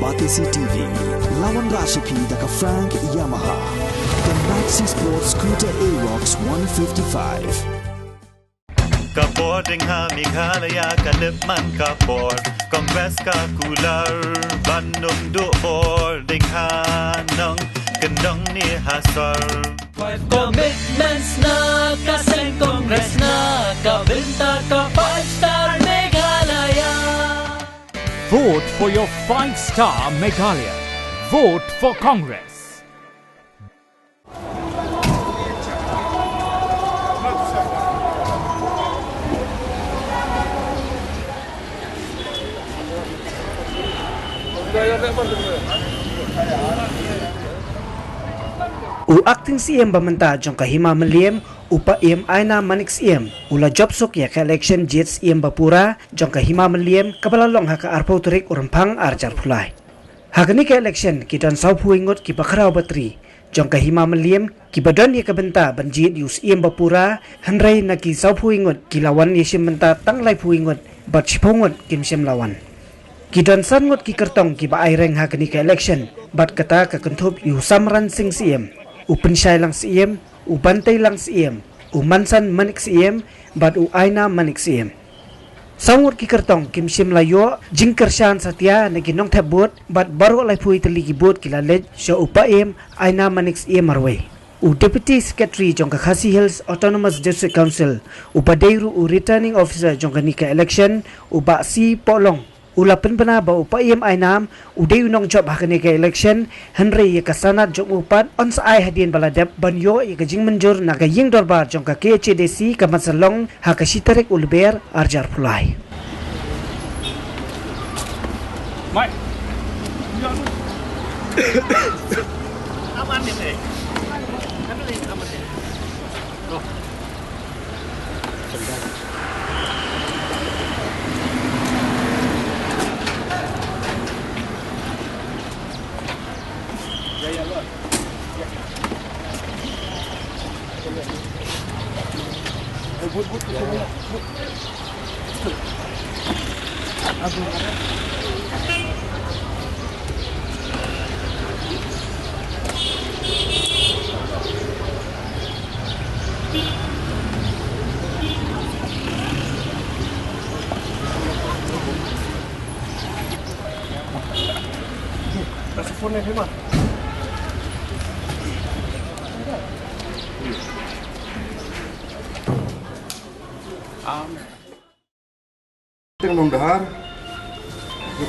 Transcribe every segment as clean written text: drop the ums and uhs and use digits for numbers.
Batisi TV, lawan Rashipi daka Frank Yamaha, dan Maxi Sports Scooter Aerox 155. Kapor ding ha Meghalaya kalipman kapor Kongres ka kular Bandung duor ding ha nang kendang ni hasar Commitments na kaseng Kongres na kabinta ka 5-star Meghalaya. Vote for your 5-star Meghalaya. Vote for Congress. Acting CM bamanta jong kahima maliem upa EM aina manix EM ula job sok ya ka election jets EM bapura jong kahima maliem kabalalong haka arpau turik urampang arjar pulai hakani ka election kidan sau puingot ki bakrau batri jong kahima maliem ki badon ya kabenta banjit yus EM bapura hanrai na ki sau puingot ki lawan yesim menta tanglai puingot bat sipongot kim sem lawan Kidan sangot ki kertong ki ba aireng hakani ka election bat kata ka kentup yu samran sing CM Upensyai lang CM, ubantay lang CM, umansan manik CM, bat uaina manik CM. Sangut ki kertong kim sim layo jingker syan satya na ginong tabot bat baru lai pui teli gibot kilalet sya upa em aina manik CM marway. Deputy Secretary jong Khasi Hills Autonomous District Council, Deiru Returning Officer jong nika election, ba si Polong. Ulapan bana ba upa EM ainam uday unong job hakani ka election Henry kasanat jong upat on sa ay hadin baladep banyo ikajing menjur na kaying dorbar jong ka KHDC kamasalong hakasitarik ulber arjar pulai. Mai. Aman ni. Aman ni. Oh. Tengok dahar,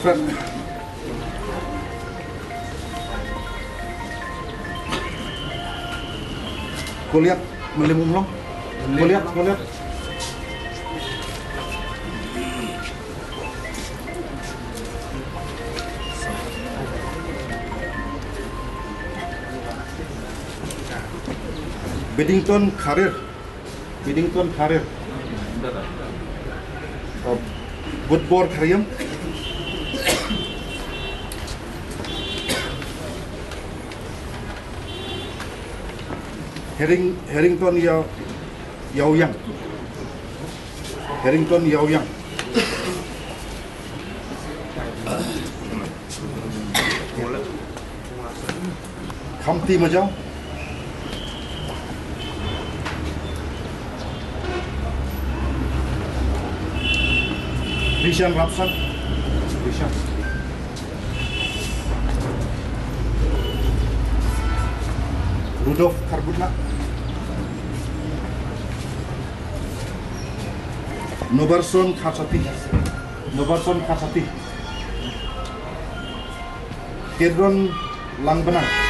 Fred. Kau lihat melimum long, kau lihat. Beddington Karir. Woodboard Karyam. Harrington Yaoyang. Kamti Majau. Rishan Rapsan. Rudolf Karbutna. Nobarson Khasati. Kedron Langbenang.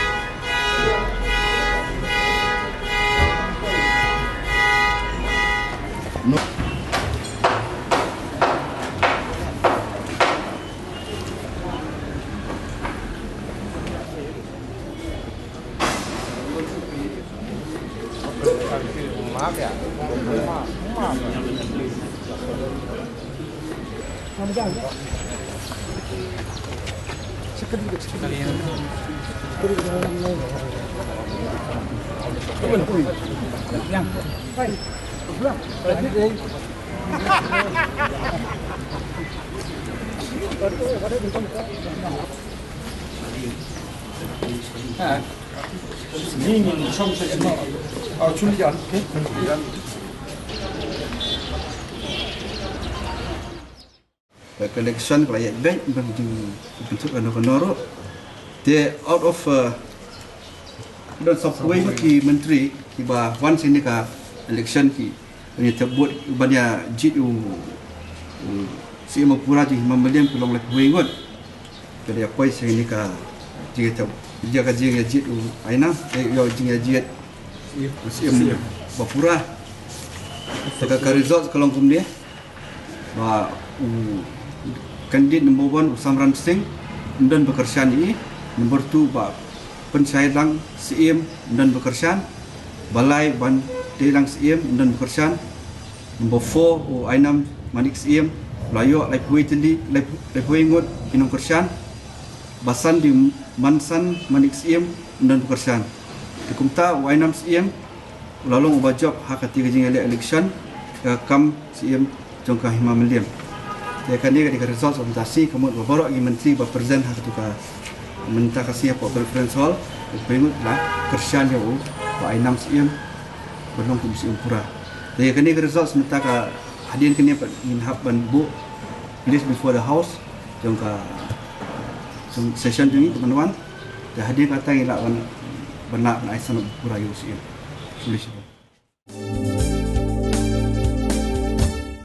Election kalau ayat baik bentuk anak-anak dia out of dan subway ki menteri ki ba wan sini ka election ki ni terbut banyak jit si Mapura ji membelian pelong lek wengot jadi apa sini ka jika jaga jing jit aina yo jing jit si Mapura ka result kalau kum dia ba kandidat nombor 1 Samran Singh dan bekerjaan ini nombor 2 ba pensyailang CM dan bekerjaan balai ban telang CM dan bekerjaan nombor 4 Ainam Manik CM layo lai puiteli lai puingot kinong kerjaan basan di Mansan Manik CM dan bekerjaan dikumta Ainam CM lalong ubajab hak ketiga jing election kam CM jongka hima meliam ya kan dia ketika result presentasi kemudian baru lagi menteri berpresent hak tu ka mentah kasih apa conference hall pengut lah kerjaan dia Pak Ainam CM belum komisi Pura ya kan dia result sementara ka hadirin kini ingin hab ban bu list before the house jongka session ini teman-teman dah hadir kata ngelak benak Aisan Pura CM tulis